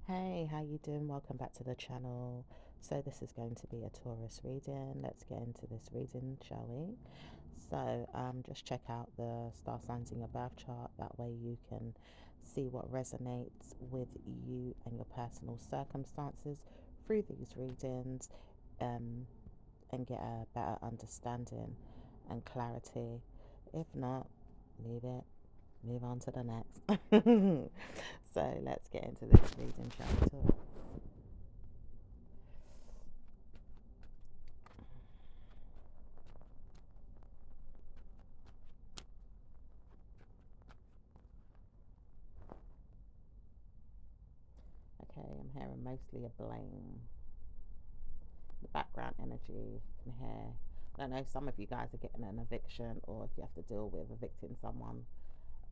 Hey, how you doing? Welcome back to the channel. So this is going to be a Taurus reading. Let's get into this reading, shall we? So just check out the star signs in your birth chart. That way you can see what resonates with you and your personal circumstances through these readings, um, and get a better understanding and clarity. If not, leave it. Move on to the next. So let's get into this reading, shall we, Taurus? Okay, I'm hearing mostly a blame. The background energy you can hear. I don't know if some of you guys are getting an eviction or if you have to deal with evicting someone,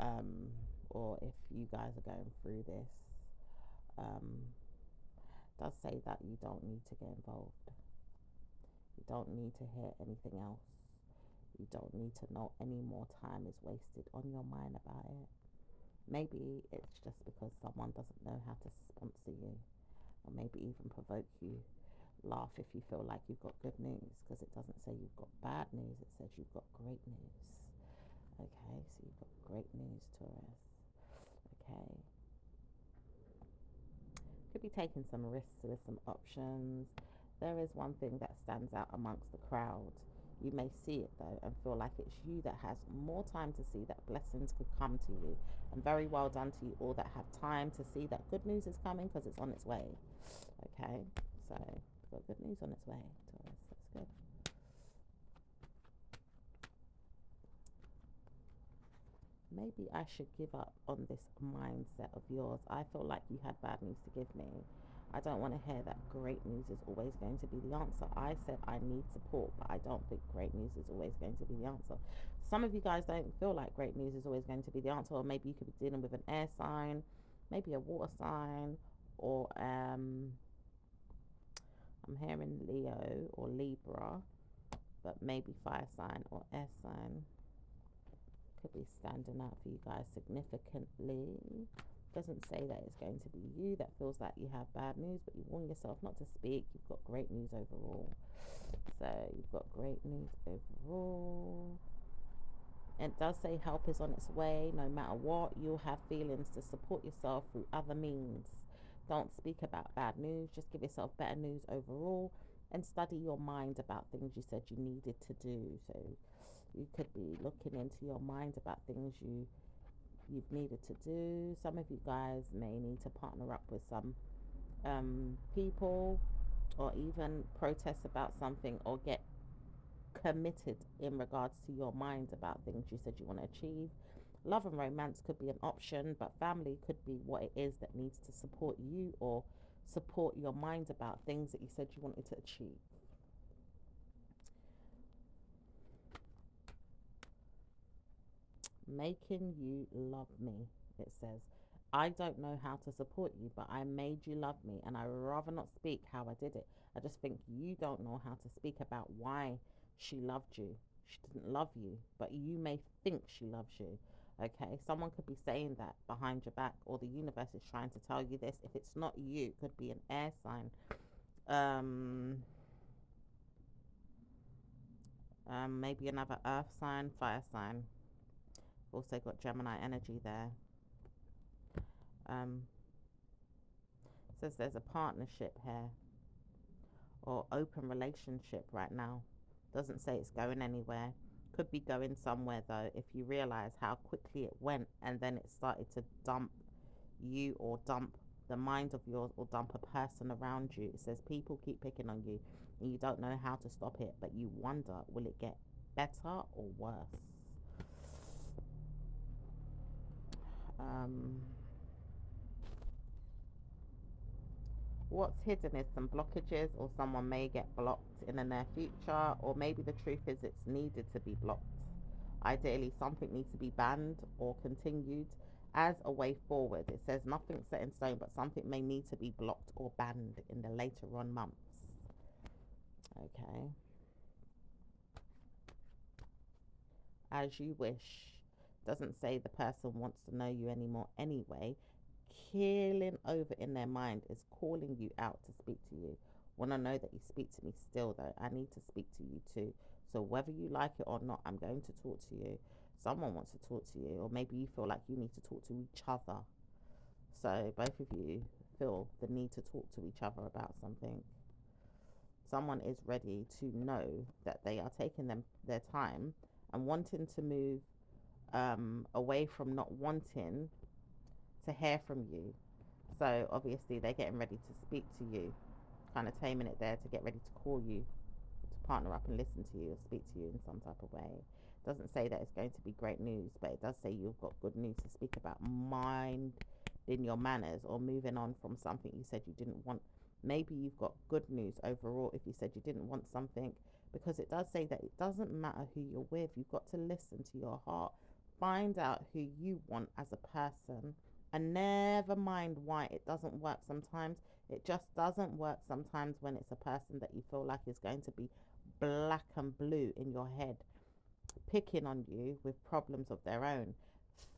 um, or if you guys are going through this. Um, does say that you don't need to get involved. You don't need to hear anything else. You don't need to know any more time is wasted on your mind about it. Maybe it's just because someone doesn't know how to sponsor you, or maybe even provoke you. Laugh if you feel like you've got good news, because it doesn't say you've got bad news, it says you've got great news. Okay, so you've got great news, Taurus. Okay, could be taking some risks with some options. There is one thing that stands out amongst the crowd. You may see it though and feel like it's you that has more time to see that blessings could come to you. And very well done to you all that have time to see that good news is coming, because it's on its way. Okay, so we've got good news on its way, Taurus. That's good. Maybe I should give up on this mindset of yours. I feel like you had bad news to give me. I don't want to hear that great news is always going to be the answer. I said I need support, but I don't think great news is always going to be the answer. Some of you guys don't feel like great news is always going to be the answer, or maybe you could be dealing with an air sign, maybe a water sign, or I'm hearing Leo or Libra, but maybe fire sign or air sign could be standing out for you guys significantly. Doesn't say that it's going to be you that feels like you have bad news, but you warn yourself not to speak. You've got great news overall. So you've got great news overall. And it does say help is on its way. No matter what, you'll have feelings to support yourself through other means. Don't speak about bad news. Just give yourself better news overall, and study your mind about things you said you needed to do. So you could be looking into your mind about things you've needed to do. Some of you guys may need to partner up with some people, or even protest about something, or get committed in regards to your mind about things you said you want to achieve. Love and romance could be an option, but family could be what it is that needs to support you, or support your mind about things that you said you wanted to achieve. Making you love me, it says. I don't know how to support you, but I made you love me, and I rather not speak how I did it. I just think you don't know how to speak about why she loved you. She didn't love you, but you may think she loves you. Okay, someone could be saying that behind your back, or the universe is trying to tell you this. If it's not you, it could be an air sign. Um, Maybe another earth sign, fire sign. Also got Gemini energy there. Um, Says there's a partnership here, or open relationship right now. Doesn't say it's going anywhere. Could be going somewhere though, if you realize how quickly it went, and then it started to dump you, or dump the mind of yours, or dump a person around you. It says people keep picking on you and you don't know how to stop it, but you wonder, will it get better or worse? Um, what's hidden is some blockages, or someone may get blocked in the near future, or maybe the truth is it's needed to be blocked. Ideally, something needs to be banned or continued as a way forward. It says nothing's set in stone, but something may need to be blocked or banned in the later on months. Okay, as you wish. Doesn't say the person wants to know you anymore anyway. killing over in their mind is calling you out to speak to you. Want to know that you speak to me still, though. I need to speak to you too. So whether you like it or not, I'm going to talk to you. Someone wants to talk to you, or maybe you feel like you need to talk to each other. So both of you feel the need to talk to each other about something. Someone is ready to know that they are taking their time and wanting to move away from not wanting to hear from you. So obviously they're getting ready to speak to you, kind of taming it there to get ready to call you, to partner up and listen to you or speak to you in some type of way. It doesn't say that it's going to be great news, but it does say you've got good news to speak about. Mind in your manners, or moving on from something you said you didn't want. Maybe you've got good news overall if you said you didn't want something, because it does say that it doesn't matter who you're with. You've got to listen to your heart, find out who you want as a person, and never mind why it doesn't work sometimes. It just doesn't work sometimes when it's a person that you feel like is going to be black and blue in your head, picking on you with problems of their own.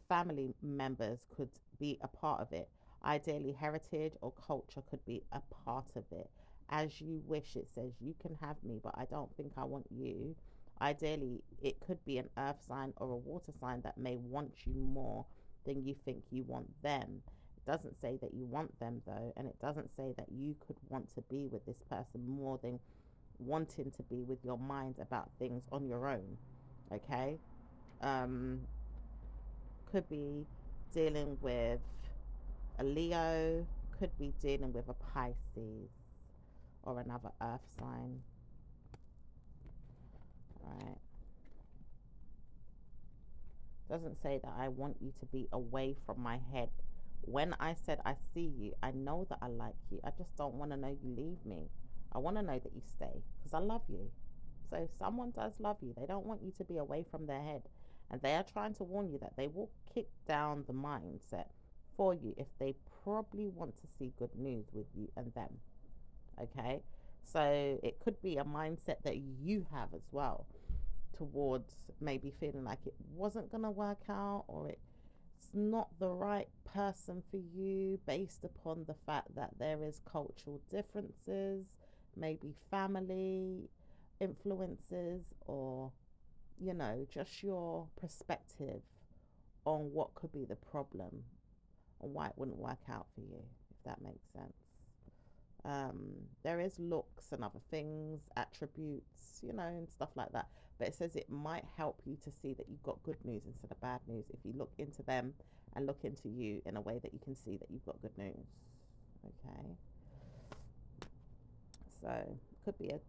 Family members could be a part of it. Ideally, heritage or culture could be a part of it. As you wish, it says, you can have me, but I don't think I want you. Ideally, it could be an earth sign or a water sign that may want you more than you think you want them. It doesn't say that you want them, though, and it doesn't say that you could want to be with this person more than wanting to be with your mind about things on your own. Okay? Could be dealing with a Leo, could be dealing with a Pisces or another earth sign. Right? Doesn't say that I want you to be away from my head. When I said I see you, I know that I like you. I just don't want to know you leave me. I want to know that you stay because I love you. So someone does love you. They don't want you to be away from their head. And they are trying to warn you that they will kick down the mindset for you if they probably want to see good news with you and them. Okay? So it could be a mindset that you have as well, towards maybe feeling like it wasn't going to work out, or it's not the right person for you, based upon the fact that there is cultural differences, maybe family influences, or just your perspective on what could be the problem and why it wouldn't work out for you, if that makes sense. There is looks and other things, attributes, and stuff like that. But it says it might help you to see that you've got good news instead of bad news if you look into them and look into you in a way that you can see that you've got good news. Okay. So it could be a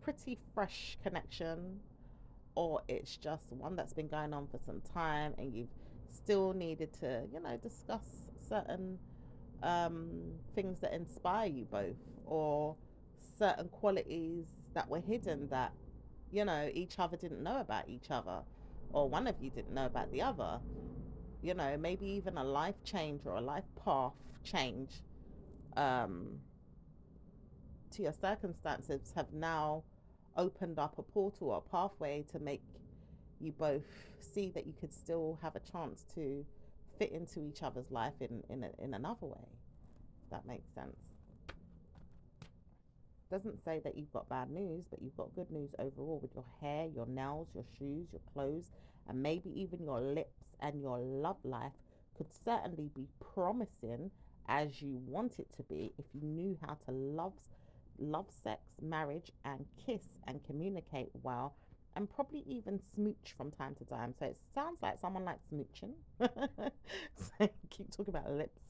pretty fresh connection, or it's just one that's been going on for some time and you've still needed to, discuss certain things that inspire you both, or certain qualities that were hidden that each other didn't know about each other, or one of you didn't know about the other. Maybe even a life change or a life path change to your circumstances have now opened up a portal or a pathway to make you both see that you could still have a chance to fit into each other's life in another way. If that makes sense. Doesn't say that you've got bad news, but you've got good news overall with your hair, your nails, your shoes, your clothes, and maybe even your lips, and your love life could certainly be promising as you want it to be if you knew how to love sex, marriage, and kiss and communicate well, and probably even smooch from time to time. So it sounds like someone likes smooching. So keep talking about lips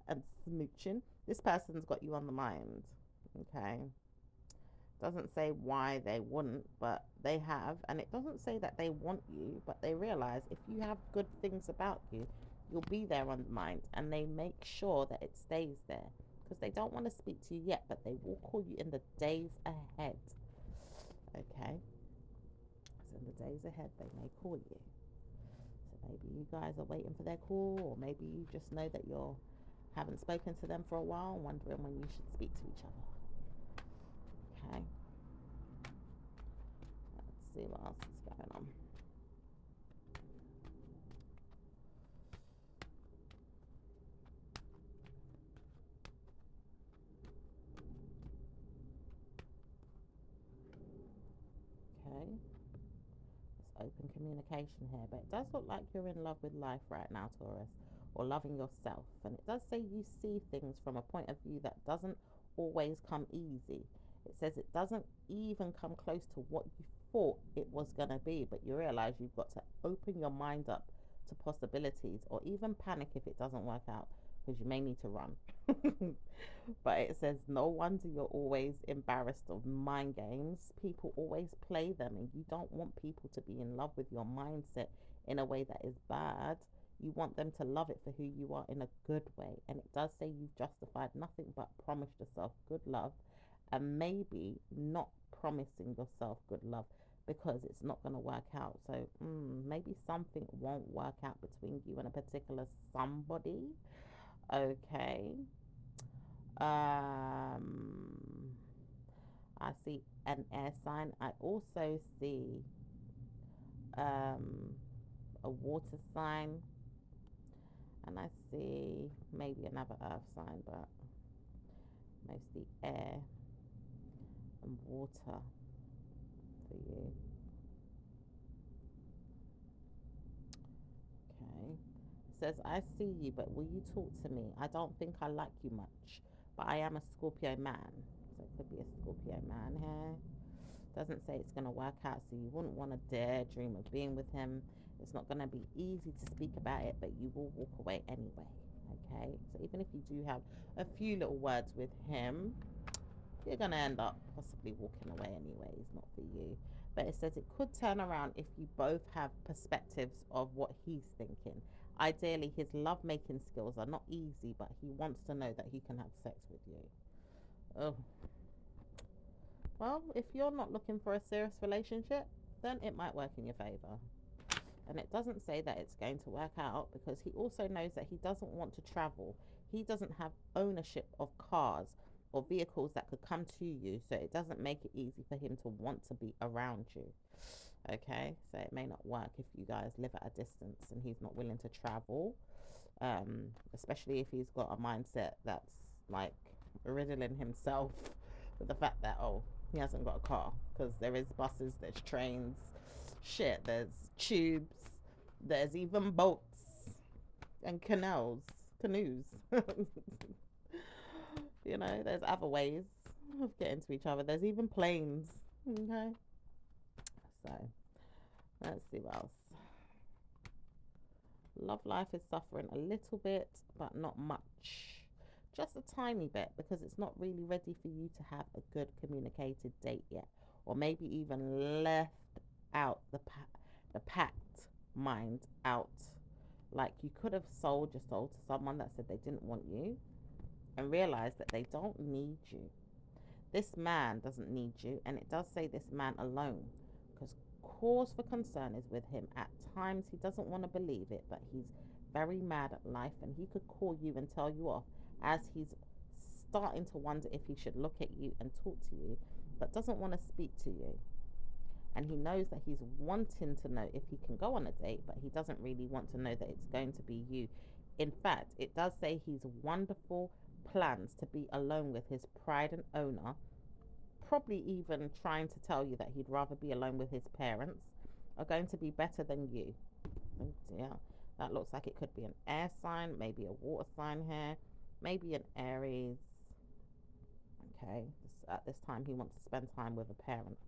and smooching. This person's got you on the mind. Okay. Doesn't say why they wouldn't, but they have. And it doesn't say that they want you, but they realize if you have good things about you, you'll be there on the mind, and they make sure that it stays there because they don't want to speak to you yet, but they will call you in the days ahead. Okay. So in the days ahead, they may call you. So maybe you guys are waiting for their call, or maybe you just know that you haven't spoken to them for a while, wondering when you should speak to each other. Okay. Let's see what else is going on. open communication here, but it does look like you're in love with life right now, Taurus, or loving yourself. And it does say you see things from a point of view that doesn't always come easy. It says it doesn't even come close to what you thought it was going to be, but you realize you've got to open your mind up to possibilities, or even panic if it doesn't work out, because you may need to run. But it says no wonder you're always embarrassed of mind games. People always play them, and you don't want people to be in love with your mindset in a way that is bad. You want them to love it for who you are in a good way. And it does say you've justified nothing but promised yourself good love, and maybe not promising yourself good love because it's not going to work out. So maybe something won't work out between you and a particular somebody. Okay. I see an air sign. I also see a water sign, and I see maybe another earth sign, but mostly air and water for you. Okay. It says, I see you, but will you talk to me? I don't think I like you much, but I am a Scorpio man. So it could be a Scorpio man here. Doesn't say it's going to work out, so you wouldn't want to dare dream of being with him. It's not going to be easy to speak about it, but you will walk away anyway. Okay, so even if you do have a few little words with him, you're going to end up possibly walking away anyway. It's not for you. But it says it could turn around if you both have perspectives of what he's thinking. Ideally, his love-making skills are not easy, but he wants to know that he can have sex with you. Oh. Well, if you're not looking for a serious relationship, then it might work in your favor. And it doesn't say that it's going to work out, because he also knows that he doesn't want to travel. He doesn't have ownership of cars or vehicles that could come to you, so it doesn't make it easy for him to want to be around you. Okay, so it may not work if you guys live at a distance and he's not willing to travel, especially if he's got a mindset that's like riddling himself with the fact that, oh, he hasn't got a car, because there is buses, there's trains, shit, there's tubes, there's even boats and canoes. You know, there's other ways of getting to each other. There's even planes. Okay, so let's see what else. Love life is suffering a little bit, but not much. Just a tiny bit, because it's not really ready for you to have a good communicated date yet, or maybe even left out the packed mind out. Like, you could have sold your soul to someone that said they didn't want you, and realized that they don't need you. This man doesn't need you, and it does say this man alone, because cause for concern is with him. At times he doesn't want to believe it, but he's very mad at life, and he could call you and tell you off, as he's starting to wonder if he should look at you and talk to you, but doesn't want to speak to you. And he knows that he's wanting to know if he can go on a date, but he doesn't really want to know that it's going to be you. In fact, it does say his wonderful plans to be alone with his pride and owner, probably even trying to tell you that he'd rather be alone with his parents, are going to be better than you. Oh dear. That looks like it could be an air sign, maybe a water sign here, maybe an Aries. Okay, at this time he wants to spend time with a parent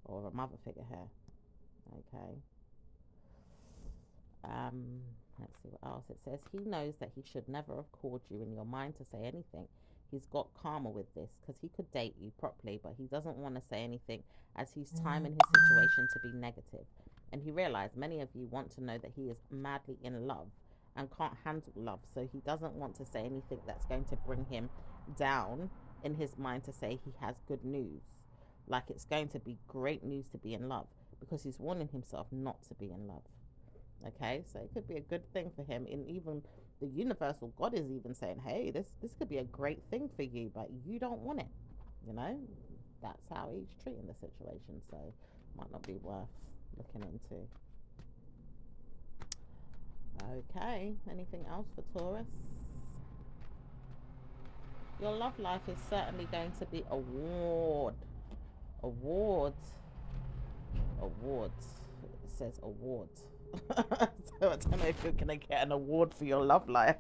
or a mother figure here. Okay. Let's see what else it says. He knows that he should never have called you in your mind to say anything. He's got karma with this, because he could date you properly, but he doesn't want to say anything, as he's timing his situation to be negative. And he realized many of you want to know that he is madly in love and can't handle love, so he doesn't want to say anything that's going to bring him down in his mind to say he has good news. Like, it's going to be great news to be in love, because he's warning himself not to be in love. Okay, so it could be a good thing for him. And even the universal God is even saying, hey, this could be a great thing for you, but you don't want it. You know, that's how he's treating the situation. So might not be worth looking into. Okay, anything else for Taurus? Your love life is certainly going to be awards. says award. So I don't know if you're gonna get an award for your love life.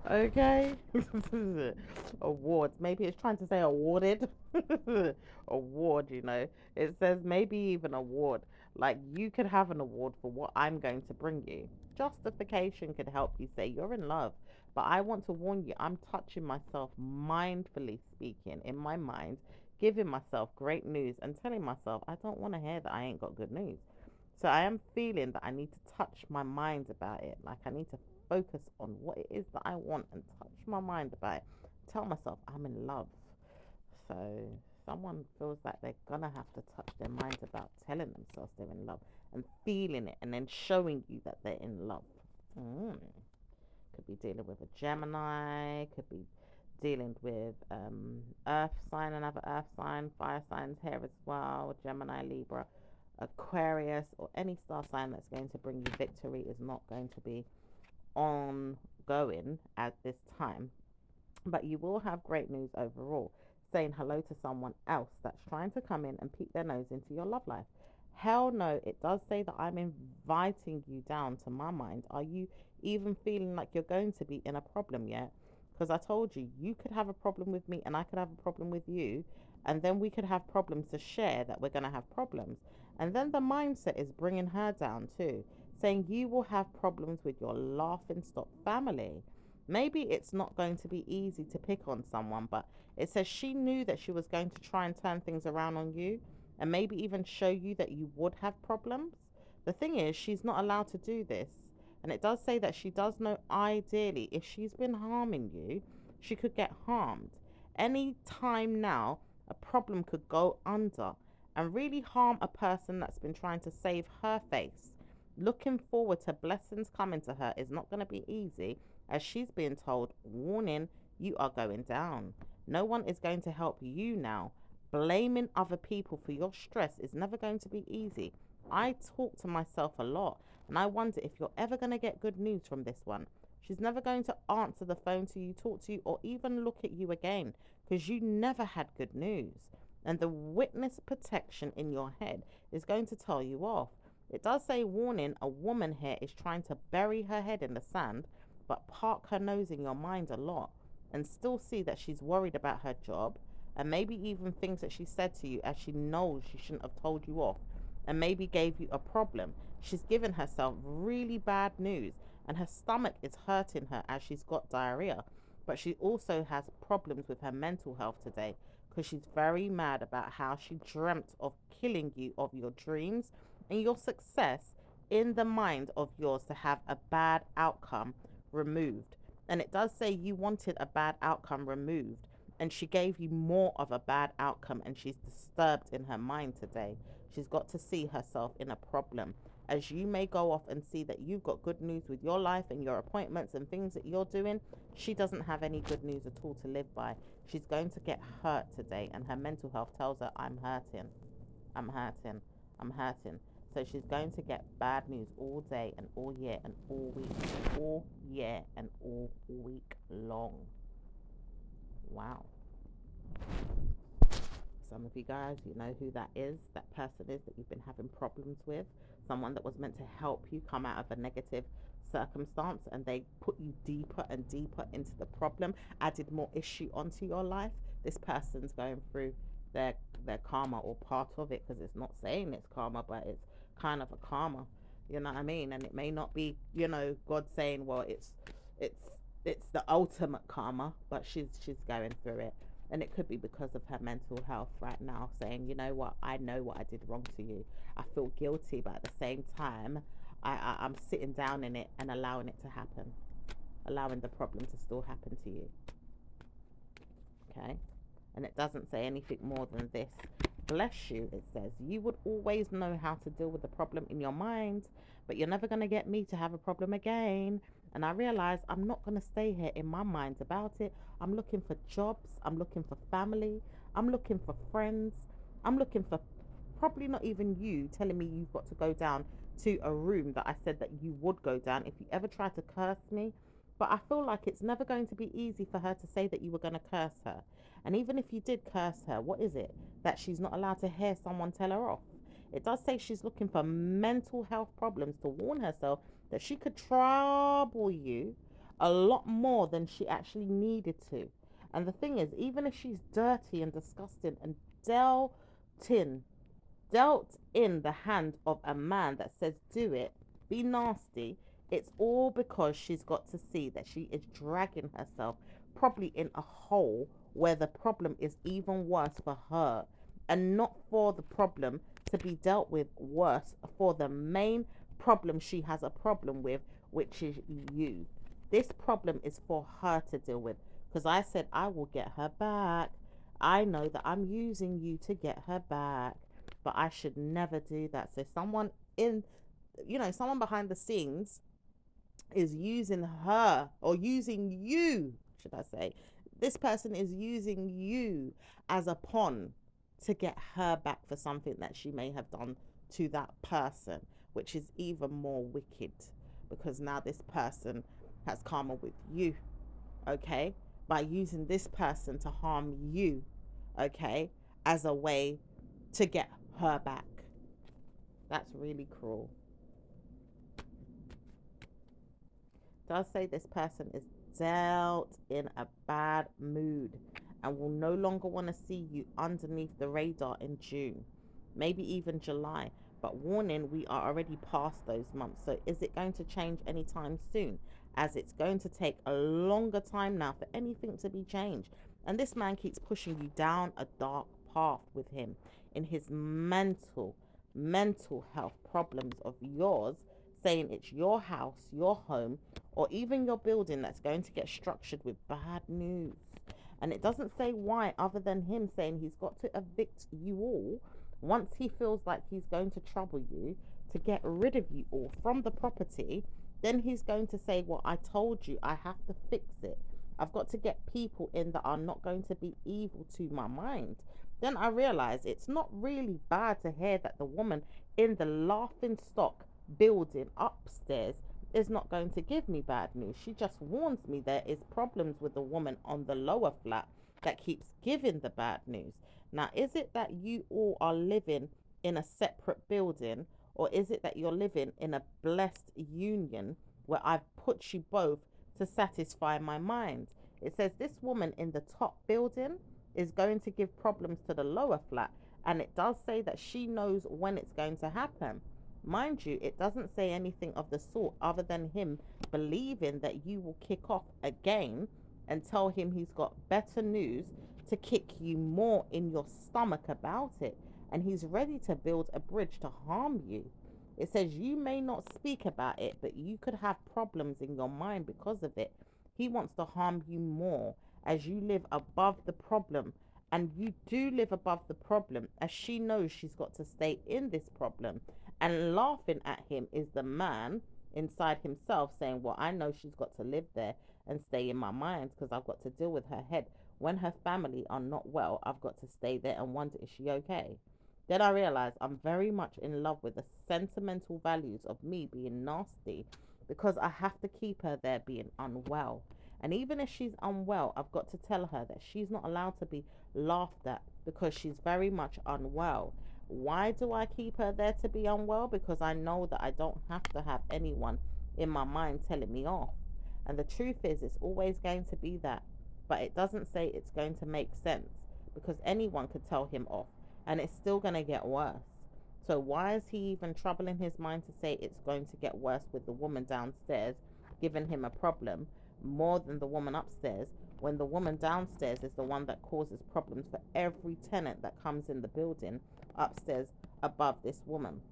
Okay. Awards. Maybe it's trying to say awarded. Award, you know. It says maybe even award. Like you could have an award for what I'm going to bring you. Justification could help you say you're in love. But I want to warn you, I'm touching myself mindfully speaking in my mind, giving myself great news and telling myself I don't want to hear that I ain't got good news. So I am feeling that I need to touch my mind about it. Like I need to focus on what it is that I want and touch my mind about it. Tell myself I'm in love. So someone feels like they're gonna have to touch their minds about telling themselves they're in love and feeling it and then showing you that they're in love. Mm. Could be dealing with a Gemini, could be dealing with earth sign, another earth sign, fire signs here as well, Gemini, Libra, Aquarius, or any star sign that's going to bring you victory is not going to be ongoing at this time. But you will have great news overall, saying hello to someone else that's trying to come in and peek their nose into your love life. Hell no, it does say that I'm inviting you down to my mind. Are you even feeling like you're going to be in a problem yet? Because I told you, you could have a problem with me and I could have a problem with you. And then we could have problems to share that we're going to have problems. And then the mindset is bringing her down too, saying you will have problems with your laughing stock family. Maybe it's not going to be easy to pick on someone, but it says she knew that she was going to try and turn things around on you and maybe even show you that you would have problems. The thing is, she's not allowed to do this. And it does say that she does know ideally if she's been harming you, she could get harmed. Any time now, a problem could go under and really harm a person that's been trying to save her face. Looking forward to blessings coming to her is not going to be easy, as she's being told, warning, you are going down. No one is going to help you now. Blaming other people for your stress is never going to be easy. I talk to myself a lot, and I wonder if you're ever going to get good news from this one. She's never going to answer the phone to you, talk to you, or even look at you again, because you never had good news. And the witness protection in your head is going to tell you off. It does say, warning, a woman here is trying to bury her head in the sand, but park her nose in your mind a lot and still see that she's worried about her job and maybe even things that she said to you as she knows she shouldn't have told you off and maybe gave you a problem. She's given herself really bad news and her stomach is hurting her as she's got diarrhea. But she also has problems with her mental health today because she's very mad about how she dreamt of killing you of your dreams and your success in the mind of yours to have a bad outcome removed. And it does say you wanted a bad outcome removed and she gave you more of a bad outcome and she's disturbed in her mind today. She's got to see herself in a problem. As you may go off and see that you've got good news with your life and your appointments and things that you're doing, she doesn't have any good news at all to live by. She's going to get hurt today and her mental health tells her, I'm hurting, I'm hurting, I'm hurting. So she's going to get bad news all day and all year and all year and all week long. Wow. Some of you guys, you know who that is, that person is that you've been having problems with, someone that was meant to help you come out of a negative circumstance and they put you deeper and deeper into the problem, added more issue onto your life. This person's going through their their karma or part of it, because it's not saying it's karma, but it's kind of a karma, you know what I mean? And it may not be, you know, God saying, well, it's it's the ultimate karma, but she's going through it. And it could be because of her mental health right now, saying, you know what, I know what I did wrong to you. I feel guilty, but at the same time, I'm sitting down in it and allowing it to happen, allowing the problem to still happen to you. Okay? And it doesn't say anything more than this. Bless you, it says. You would always know how to deal with the problem in your mind, but you're never going to get me to have a problem again. And I realize I'm not going to stay here in my mind about it. I'm looking for jobs. I'm looking for family. I'm looking for friends. I'm looking for probably not even you telling me you've got to go down to a room that I said that you would go down if you ever try to curse me. But I feel like it's never going to be easy for her to say that you were going to curse her. And even if you did curse her, what is it? That she's not allowed to hear someone tell her off? It does say she's looking for mental health problems to warn herself that she could trouble you a lot more than she actually needed to. And the thing is, even if she's dirty and disgusting and dealt in, dealt in the hand of a man that says, do it, be nasty, it's all because she's got to see that she is dragging herself probably in a hole where the problem is even worse for her, and not for the problem to be dealt with worse for the main problem she has a problem with, which is you. This problem is for her to deal with, because I said I will get her back. I know that I'm using you to get her back, but I should never do that. So someone in, someone behind the scenes is using her, or using you, should I say. This person is using you as a pawn to get her back for something that she may have done to that person, which is even more wicked, because now this person has karma with you, okay, by using this person to harm you, okay, as a way to get her back. That's really cruel. Does say this person is dealt in a bad mood and will no longer want to see you underneath the radar in June, maybe even July. But warning, we are already past those months. So is it going to change anytime soon? As it's going to take a longer time now for anything to be changed. And this man keeps pushing you down a dark path with him in his mental health problems of yours, saying it's your house, your home, or even your building that's going to get structured with bad news. And it doesn't say why, other than him saying he's got to evict you all once he feels like he's going to trouble you, to get rid of you all from the property. Then he's going to say, well, I told you, I have to fix it. I've got to get people in that are not going to be evil to my mind. Then I realize it's not really bad to hear that the woman in the laughing stock building upstairs is not going to give me bad news. She just warns me there is problems with the woman on the lower flat that keeps giving the bad news. Now, is it that you all are living in a separate building, or is it that you're living in a blessed union where I've put you both to satisfy my mind? It says this woman in the top building is going to give problems to the lower flat, and it does say that she knows when it's going to happen. Mind you, it doesn't say anything of the sort other than him believing that you will kick off again and tell him he's got better news to kick you more in your stomach about it. And he's ready to build a bridge to harm you. It says you may not speak about it, but you could have problems in your mind because of it. He wants to harm you more as you live above the problem. And you do live above the problem, as she knows she's got to stay in this problem. And laughing at him is the man inside himself saying, well, I know she's got to live there and stay in my mind because I've got to deal with her head. When her family are not well, I've got to stay there and wonder, is she okay? Then I realized I'm very much in love with the sentimental values of me being nasty, because I have to keep her there being unwell. And even if she's unwell, I've got to tell her that she's not allowed to be laughed at because she's very much unwell. Why do I keep her there to be unwell? Because I know that I don't have to have anyone in my mind telling me off. And the truth is, it's always going to be that. But it doesn't say it's going to make sense, because anyone could tell him off and it's still going to get worse. So why is he even troubling his mind to say it's going to get worse with the woman downstairs giving him a problem more than the woman upstairs, when the woman downstairs is the one that causes problems for every tenant that comes in the building upstairs above this woman?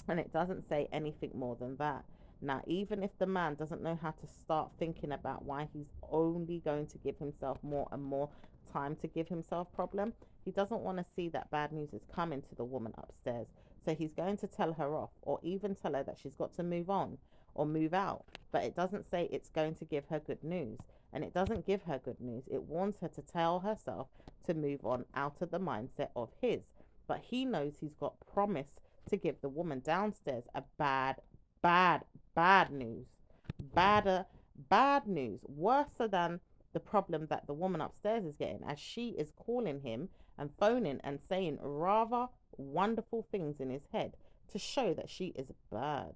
And it doesn't say anything more than that. Now, even if the man doesn't know how to start thinking about why he's only going to give himself more and more time to give himself problem, he doesn't want to see that bad news is coming to the woman upstairs. So he's going to tell her off, or even tell her that she's got to move on or move out. But it doesn't say it's going to give her good news. And it doesn't give her good news. It warns her to tell herself to move on out of the mindset of his. But he knows he's got promise to give the woman downstairs a bad news. Bad news. Worse than the problem that the woman upstairs is getting, as she is calling him and phoning and saying rather wonderful things in his head to show that she is bad.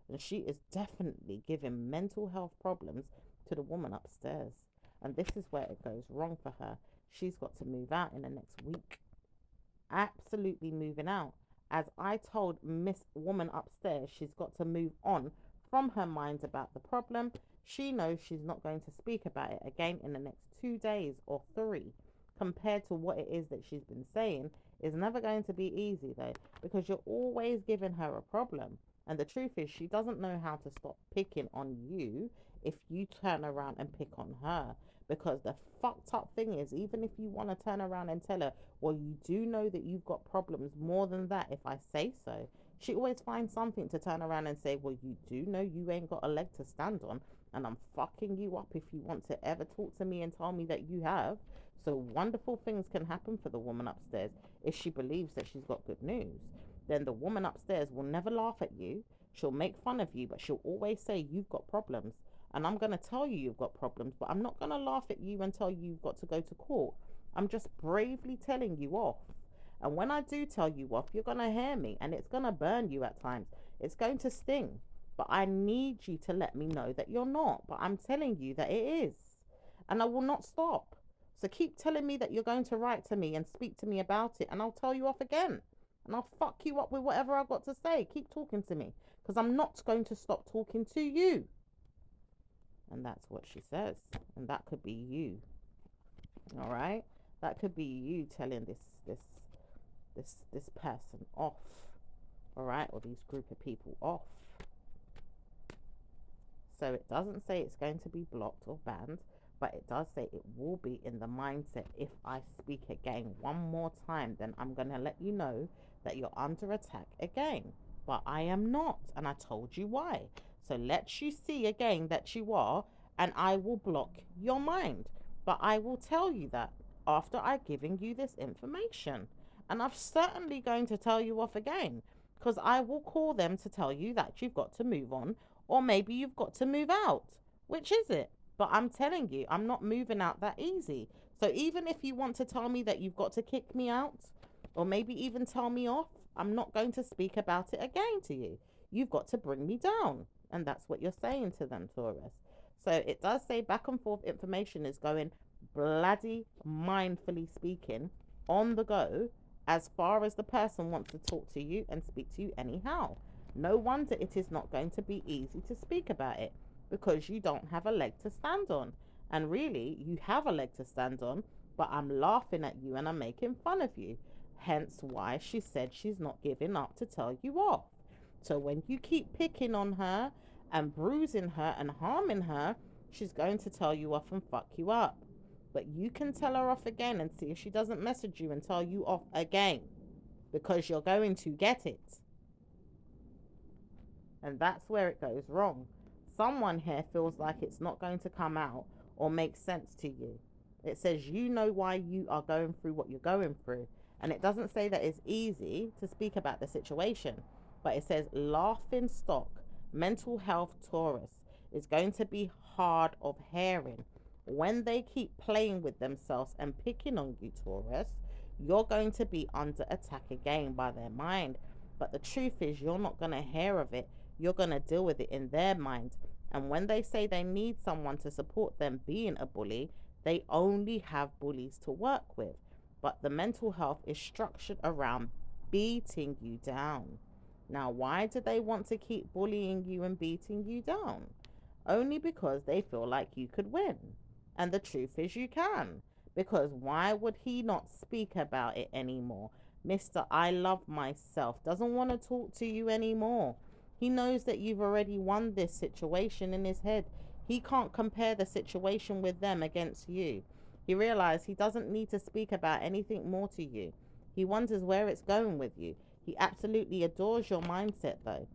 And she is definitely giving mental health problems to the woman upstairs. And this is where it goes wrong for her. She's got to move out in the next week. Absolutely moving out. As I told Miss Woman upstairs, she's got to move on from her mind about the problem. She knows she's not going to speak about it again in the next 2 days or 3. Compared to what it is that she's been saying, is never going to be easy though, because you're always giving her a problem. And the truth is, she doesn't know how to stop picking on you if you turn around and pick on her. Because the fucked up thing is, even if you want to turn around and tell her, well, you do know that you've got problems more than that if I say so, she always finds something to turn around and say, well, you do know you ain't got a leg to stand on, and I'm fucking you up if you want to ever talk to me and tell me that you have. So wonderful things can happen for the woman upstairs if she believes that she's got good news. Then the woman upstairs will never laugh at you. She'll make fun of you, but she'll always say you've got problems. And I'm going to tell you you've got problems, but I'm not going to laugh at you and tell you you've got to go to court. I'm just bravely telling you off. And when I do tell you off, you're going to hear me, and it's going to burn you at times. It's going to sting. But I need you to let me know that you're not. But I'm telling you that it is. And I will not stop. So keep telling me that you're going to write to me and speak to me about it, and I'll tell you off again. And I'll fuck you up with whatever I've got to say. Keep talking to me, because I'm not going to stop talking to you. And that's what she says. And that could be you. All right? That could be you telling this person off. All right? Or these group of people off. So it doesn't say it's going to be blocked or banned, but it does say it will be in the mindset. If I speak again one more time, then I'm going to let you know that you're under attack again. But I am not, and I told you why. So let you see again that you are, and I will block your mind. But I will tell you that after I've given you this information. And I'm certainly going to tell you off again, because I will call them to tell you that you've got to move on, or maybe you've got to move out. Which is it? But I'm telling you, I'm not moving out that easy. So even if you want to tell me that you've got to kick me out, or maybe even tell me off, I'm not going to speak about it again to you. You've got to bring me down. And that's what you're saying to them, Taurus. So it does say back and forth information is going bloody mindfully speaking on the go, as far as the person wants to talk to you and speak to you anyhow. No wonder it is not going to be easy to speak about it, because you don't have a leg to stand on. And really, you have a leg to stand on, but I'm laughing at you and I'm making fun of you. Hence why she said she's not giving up to tell you off. So when you keep picking on her and bruising her and harming her, she's going to tell you off and fuck you up. But you can tell her off again and see if she doesn't message you and tell you off again, because you're going to get it. And that's where it goes wrong. Someone here feels like it's not going to come out or make sense to you. It says you know why you are going through what you're going through. And it doesn't say that it's easy to speak about the situation, but it says laughing stock, mental health Taurus is going to be hard of hearing. When they keep playing with themselves and picking on you, Taurus, you're going to be under attack again by their mind. But the truth is, you're not going to hear of it. You're going to deal with it in their mind. And when they say they need someone to support them being a bully, they only have bullies to work with. But the mental health is structured around beating you down. Now, why do they want to keep bullying you and beating you down? Only because they feel like you could win. And the truth is you can. Because why would he not speak about it anymore? Mr. I love myself doesn't want to talk to you anymore. He knows that you've already won this situation in his head. He can't compare the situation with them against you. He realized he doesn't need to speak about anything more to you. He wonders where it's going with you. He absolutely adores your mindset though.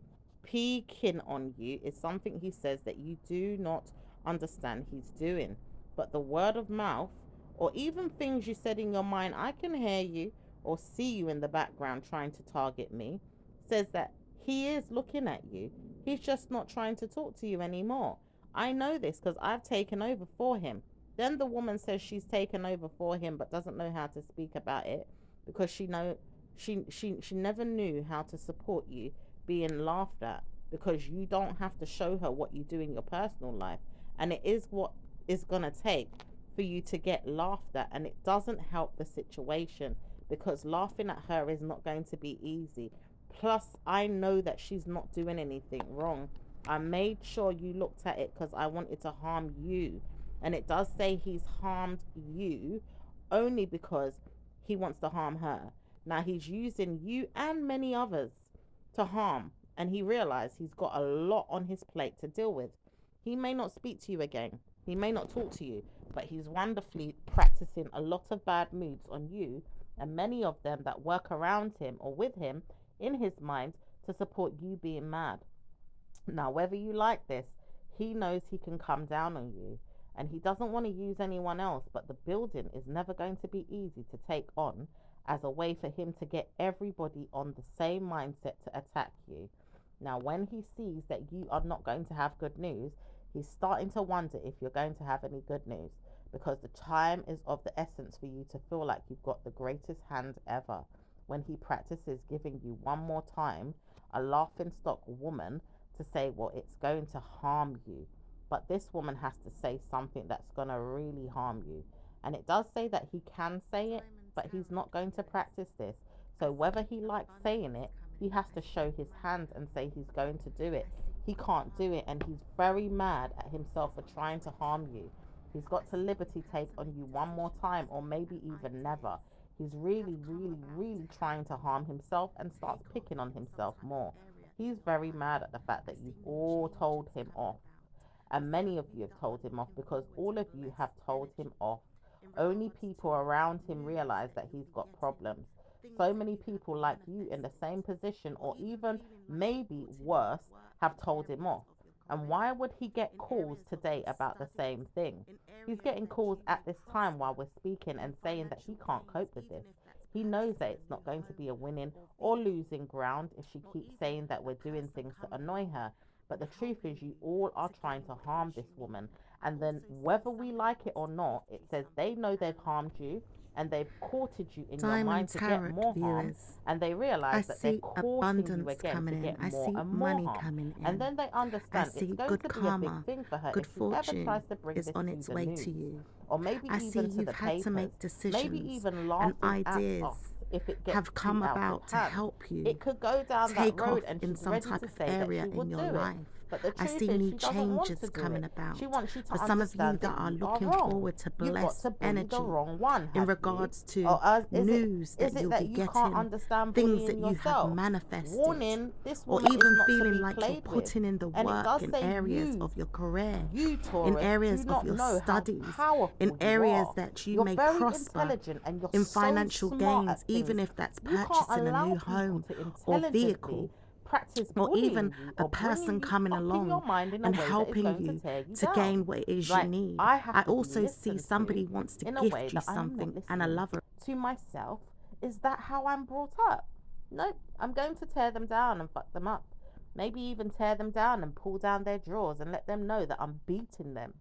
Peeking on you is something he says that you do not understand he's doing. But the word of mouth, or even things you said in your mind, I can hear you or see you in the background trying to target me, says that he is looking at you. He's just not trying to talk to you anymore. I know this because I've taken over for him. Then the woman says she's taken over for him but doesn't know how to speak about it because she never knew how to support you being laughed at, because you don't have to show her what you do in your personal life, and it is what is going to take for you to get laughed at, and it doesn't help the situation because laughing at her is not going to be easy. Plus, I know that she's not doing anything wrong. I made sure you looked at it because I wanted to harm you. And it does say he's harmed you only because he wants to harm her. Now he's using you and many others to harm. And he realized he's got a lot on his plate to deal with. He may not speak to you again. He may not talk to you, but he's wonderfully practicing a lot of bad moods on you and many of them that work around him or with him in his mind to support you being mad. Now, whether you like this, he knows he can come down on you and he doesn't want to use anyone else, but the building is never going to be easy to take on as a way for him to get everybody on the same mindset to attack you. Now, when he sees that you are not going to have good news, he's starting to wonder if you're going to have any good news because the time is of the essence for you to feel like you've got the greatest hand ever. When he practices giving you one more time a laughing stock woman to say, well, it's going to harm you. But this woman has to say something that's going to really harm you. And it does say that he can say it, but he's not going to practice this. So whether he likes saying it, he has to show his hand and say he's going to do it. He can't do it, and he's very mad at himself for trying to harm you. He's got to liberty take on you one more time, or maybe even never. He's really, really, really trying to harm himself and starts picking on himself more. He's very mad at the fact that you've all told him off. And many of you have told him off because all of you have told him off. Only people around him realize that he's got problems. So many people like you in the same position or even maybe worse have told him off. And why would he get calls today about the same thing? He's getting calls at this time while we're speaking and saying that he can't cope with this. He knows that it's not going to be a winning or losing ground if she keeps saying that we're doing things to annoy her. But the truth is, you all are trying to harm this woman. And then, whether we like it or not, it says they know they've harmed you and they've courted you in your mind to get more harm. And they realize that they're courting you again to get more and more harm. And then they understand it's going to be a big thing for her if she ever tries to bring this to the news. Or maybe even to the papers. Maybe even laughing at us if it gets have come about to help you. It could go down that road and she's ready to say that she will do it. But the truth is, she doesn't want to do it. She wants you to understand that you are wrong. You've got to be the wrong one, in regards to news that you'll be getting, things that you have manifested, warning, this or even feeling like you're putting in the work in areas of your career, in areas of your studies, in areas that you may prosper in financial gains, even if that's purchasing a new home or vehicle, or even a person coming along and helping you to gain what it is you need. I also see somebody wants to gift you something and a lover. To myself, is that how I'm brought up? Nope, I'm going to tear them down and fuck them up. Maybe even tear them down and pull down their drawers and let them know that I'm beating them.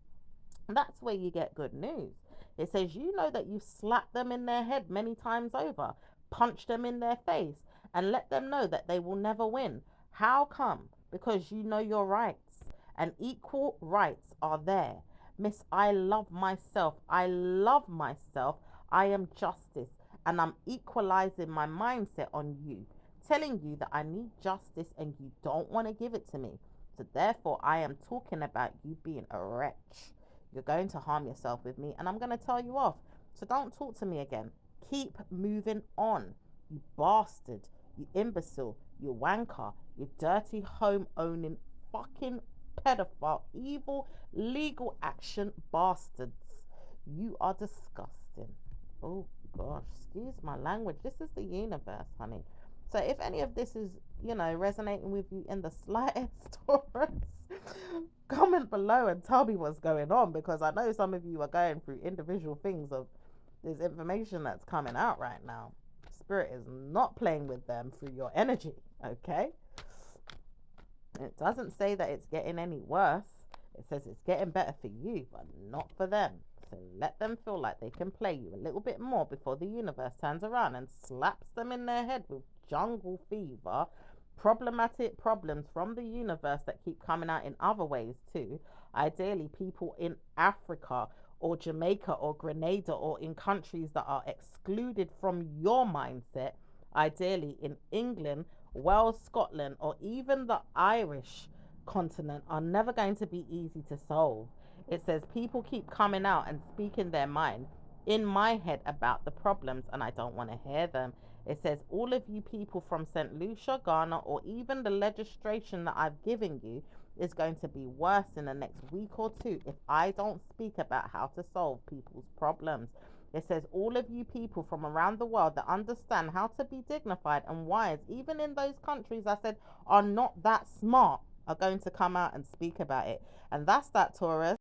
And that's where you get good news. It says you know that you've slapped them in their head many times over, punched them in their face, and let them know that they will never win. How come? Because you know your rights, and equal rights are there. Miss, I love myself. I love myself. I am justice, and I'm equalizing my mindset on you, telling you that I need justice and you don't want to give it to me. So therefore, I am talking about you being a wretch. You're going to harm yourself with me, and I'm going to tell you off. So don't talk to me again. Keep moving on, you bastard, you imbecile, you wanker, you dirty home owning fucking pedophile, evil legal action bastards. You are disgusting. Oh gosh, excuse my language. This is the universe, honey. So if any of this is, resonating with you in the slightest, Taurus, comment below and tell me what's going on, because I know some of you are going through individual things of this information that's coming out right now. Spirit is not playing with them through your energy, okay? It doesn't say that it's getting any worse. It says it's getting better for you, but not for them. to let them feel like they can play you a little bit more before the universe turns around and slaps them in their head with jungle fever, problematic problems from the universe that keep coming out in other ways too. Ideally, people in Africa or Jamaica or Grenada or in countries that are excluded from your mindset, ideally in England, Wales, Scotland, or even the Irish continent, are never going to be easy to solve. It says people keep coming out and speaking their mind in my head about the problems, and I don't want to hear them. It says all of you people from St. Lucia, Ghana, or even the legislation that I've given you is going to be worse in the next week or two if I don't speak about how to solve people's problems. It says all of you people from around the world that understand how to be dignified and wise, even in those countries I said are not that smart, are going to come out and speak about it. And that's that, Taurus.